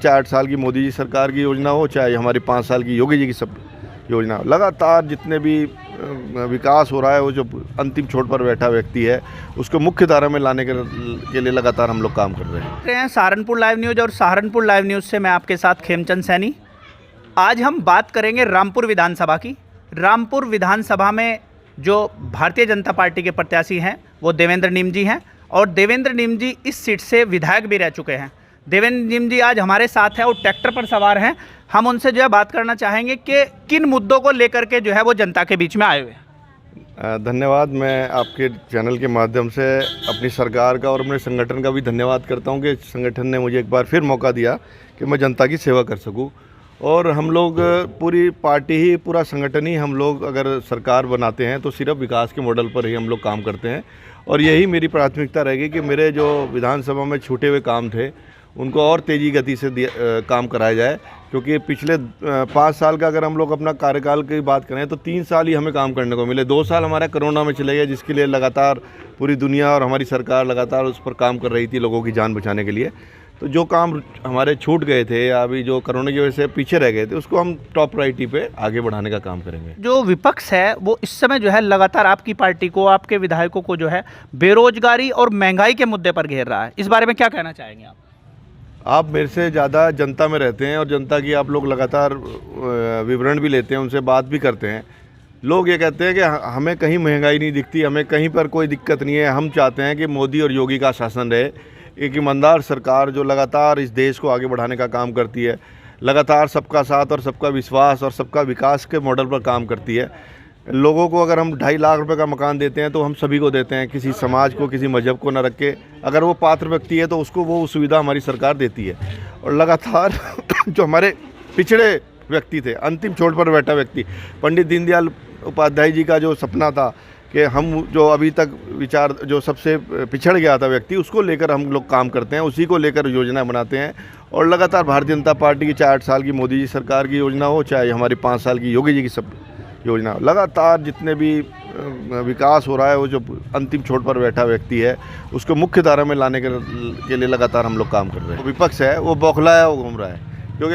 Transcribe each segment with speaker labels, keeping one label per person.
Speaker 1: चाहे 8 साल की मोदी जी सरकार की योजना हो, चाहे हमारी 5 साल की योगी जी की सब योजना हो, लगातार जितने भी विकास हो रहा है, वो जो अंतिम छोर पर बैठा व्यक्ति है उसको मुख्य धारा में लाने के लिए लगातार हम लोग काम कर रहे हैं।
Speaker 2: सहारनपुर लाइव न्यूज़ और सहारनपुर लाइव न्यूज़ से मैं आपके साथ खेमचंद सैनी। आज हम बात करेंगे रामपुर विधानसभा की। रामपुर विधानसभा में जो भारतीय जनता पार्टी के प्रत्याशी हैं वो देवेंद्र नीम जी हैं और देवेंद्र नीम जी इस सीट से विधायक भी रह चुके हैं। देवेंद्र नीम जी आज हमारे साथ हैं और ट्रैक्टर पर सवार हैं। हम उनसे जो है बात करना चाहेंगे कि किन मुद्दों को लेकर के जो है वो जनता के बीच में आए हुए हैं।
Speaker 1: धन्यवाद। मैं आपके चैनल के माध्यम से अपनी सरकार का और अपने संगठन का भी धन्यवाद करता हूं कि संगठन ने मुझे एक बार फिर मौका दिया कि मैं जनता की सेवा कर सकूं। और हम लोग पूरी पार्टी ही, पूरा संगठन ही, हम लोग अगर सरकार बनाते हैं तो सिर्फ विकास के मॉडल पर ही हम लोग काम करते हैं। और यही मेरी प्राथमिकता रहेगी कि मेरे जो विधानसभा में छूटे हुए काम थे उनको और तेज़ी गति से काम कराया जाए, क्योंकि पिछले 5 साल का अगर हम लोग अपना कार्यकाल की बात करें तो 3 साल ही हमें काम करने को मिले। 2 साल हमारा कोरोना में चले गए, जिसके लिए लगातार पूरी दुनिया और हमारी सरकार लगातार उस पर काम कर रही थी लोगों की जान बचाने के लिए। तो जो काम हमारे छूट गए थे या अभी जो कोरोना की वजह से पीछे रह गए थे उसको हम टॉप प्रायोरिटी पे आगे बढ़ाने का काम करेंगे।
Speaker 2: जो विपक्ष है वो इस समय जो है लगातार आपकी पार्टी को, आपके विधायकों को जो है बेरोजगारी और महंगाई के मुद्दे पर घेर रहा है। इस बारे में क्या कहना चाहेंगे आप?
Speaker 1: आप मेरे से ज़्यादा जनता में रहते हैं और जनता की आप लोग लगातार विवरण भी लेते हैं, उनसे बात भी करते हैं। लोग ये कहते हैं कि हमें कहीं महंगाई नहीं दिखती, हमें कहीं पर कोई दिक्कत नहीं है। हम चाहते हैं कि मोदी और योगी का शासन रहे, एक ईमानदार सरकार जो लगातार इस देश को आगे बढ़ाने का काम करती है, लगातार सबका साथ और सबका विश्वास और सबका विकास के मॉडल पर काम करती है। लोगों को अगर हम 2.5 लाख रुपए का मकान देते हैं तो हम सभी को देते हैं, किसी समाज को, किसी मजहब को न रख के। अगर वो पात्र व्यक्ति है तो उसको वो सुविधा हमारी सरकार देती है। और लगातार जो हमारे पिछड़े व्यक्ति थे, अंतिम छोर पर बैठा व्यक्ति, पंडित दीनदयाल उपाध्याय जी का जो सपना था कि हम जो अभी तक विचार जो सबसे पिछड़ गया था व्यक्ति, उसको लेकर हम लोग काम करते हैं, उसी को लेकर योजना बनाते हैं। और लगातार भारतीय जनता पार्टी की चाहे 8 साल की मोदी जी सरकार की योजना हो, चाहे हमारी 5 साल की योगी जी की सब योजना, लगातार जितने भी विकास हो रहा है, वो जो अंतिम छोर पर बैठा व्यक्ति है उसको मुख्य धारा में लाने के लिए लगातार हम लोग काम कर रहे हैं। विपक्ष है वो बौखला है, वो घूम रहा है, क्योंकि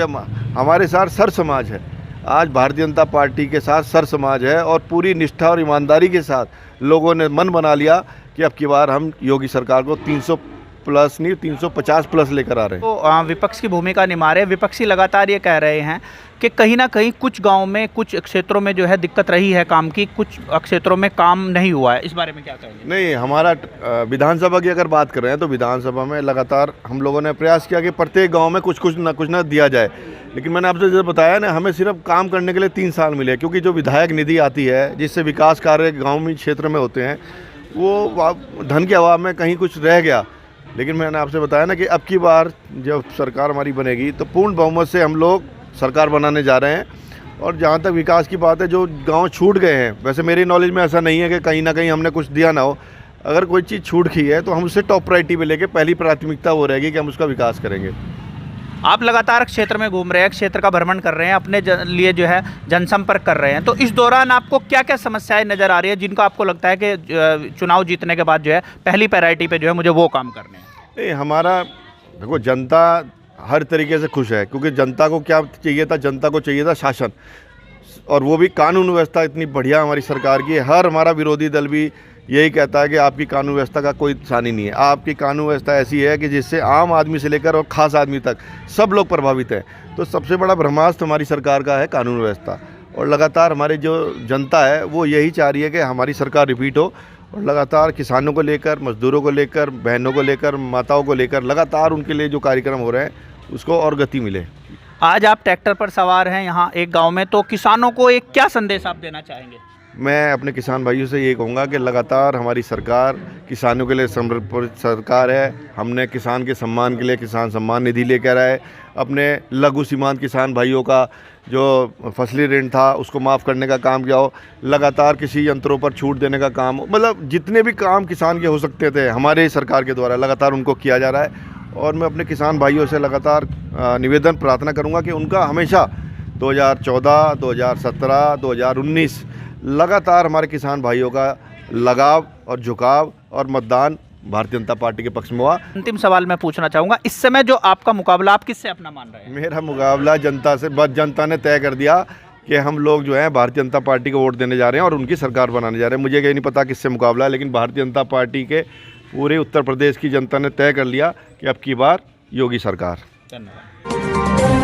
Speaker 1: हमारे साथ सर समाज है। आज भारतीय जनता पार्टी के साथ सर समाज है और पूरी निष्ठा और ईमानदारी के साथ लोगों ने मन बना लिया कि अब की बार हम योगी सरकार को 300 प्लस नहीं 350 प्लस लेकर आ रहे हैं।
Speaker 2: तो विपक्ष की भूमिका निभा रहे हैं। विपक्षी लगातार ये कह रहे हैं कि कहीं ना कहीं कुछ गाँव में, कुछ क्षेत्रों में जो है दिक्कत रही है काम की, कुछ क्षेत्रों में काम नहीं हुआ है। इस बारे में क्या कहेंगे?
Speaker 1: नहीं, हमारा विधानसभा की अगर बात कर रहे हैं तो विधानसभा में लगातार हम लोगों ने प्रयास किया कि प्रत्येक गांव में कुछ ना दिया जाए। लेकिन मैंने आपसे जैसे बताया ना, हमें सिर्फ काम करने के लिए 3 साल मिले, क्योंकि जो विधायक निधि आती है जिससे विकास कार्य गाँव में क्षेत्र में होते हैं, वो धन के अभाव में कहीं कुछ रह गया। लेकिन मैंने आपसे बताया ना कि अब की बार जब सरकार हमारी बनेगी तो पूर्ण बहुमत से हम लोग सरकार बनाने जा रहे हैं। और जहाँ तक विकास की बात है, जो गांव छूट गए हैं, वैसे मेरी नॉलेज में ऐसा नहीं है कि कहीं ना कहीं हमने कुछ दिया ना हो। अगर कोई चीज़ छूट गई है तो हम उसे टॉप प्रायोरिटी पे लेके पहली प्राथमिकता वो रहेगी कि हम उसका विकास करेंगे।
Speaker 2: आप लगातार क्षेत्र में घूम रहे हैं, क्षेत्र का भ्रमण कर रहे हैं, अपने लिए जो है जनसंपर्क कर रहे हैं, तो इस दौरान आपको क्या क्या समस्याएं नज़र आ रही है जिनको आपको लगता है कि चुनाव जीतने के बाद जो है पहली प्रायोरिटी पे जो है मुझे वो काम करने हैं?
Speaker 1: नहीं, हमारा देखो, जनता हर तरीके से खुश है, क्योंकि जनता को क्या चाहिए था? जनता को चाहिए था शासन, और वो भी कानून व्यवस्था इतनी बढ़िया हमारी सरकार की है। हर हमारा विरोधी दल भी यही कहता है कि आपकी कानून व्यवस्था का कोई सानी नहीं है। आपकी कानून व्यवस्था ऐसी है कि जिससे आम आदमी से लेकर और खास आदमी तक सब लोग प्रभावित हैं। तो सबसे बड़ा ब्रह्मास्त्र हमारी सरकार का है कानून व्यवस्था। और लगातार हमारी जो जनता है वो यही चाह रही है कि हमारी सरकार रिपीट हो। और लगातार किसानों को लेकर, मजदूरों को लेकर, बहनों को लेकर, माताओं को लेकर लगातार उनके लिए जो कार्यक्रम हो रहे हैं उसको और गति मिले।
Speaker 2: आज आप ट्रैक्टर पर सवार हैं यहाँ एक गांव में, तो किसानों को एक क्या संदेश आप देना चाहेंगे?
Speaker 1: मैं अपने किसान भाइयों से ये कहूँगा कि लगातार हमारी सरकार किसानों के लिए समर्पित सरकार है। हमने किसान के सम्मान के लिए किसान सम्मान निधि लेकर आए। अपने लघु सीमांत किसान भाइयों का जो फसली ऋण था उसको माफ़ करने का काम किया हो। लगातार कृषि यंत्रों पर छूट देने का काम, मतलब जितने भी काम किसान के हो सकते थे हमारे सरकार के द्वारा लगातार उनको किया जा रहा है। और मैं अपने किसान भाइयों से लगातार निवेदन प्रार्थना करूँगा कि उनका हमेशा 2014, 2017, 2019 लगातार हमारे किसान भाइयों का लगाव और झुकाव और मतदान भारतीय जनता पार्टी के पक्ष में हुआ।
Speaker 2: अंतिम सवाल मैं पूछना चाहूँगा, इस समय जो आपका मुकाबला आप किससे अपना मान रहे हैं?
Speaker 1: मेरा मुकाबला जनता से, बस जनता ने तय कर दिया कि हम लोग जो है भारतीय जनता पार्टी को वोट देने जा रहे हैं और उनकी सरकार बनाने जा रहे हैं। मुझे कहीं नहीं पता किससे मुकाबला है, लेकिन भारतीय जनता पार्टी के पूरे उत्तर प्रदेश की जनता ने तय कर लिया कि अब की बार योगी सरकार।
Speaker 2: धन्यवाद।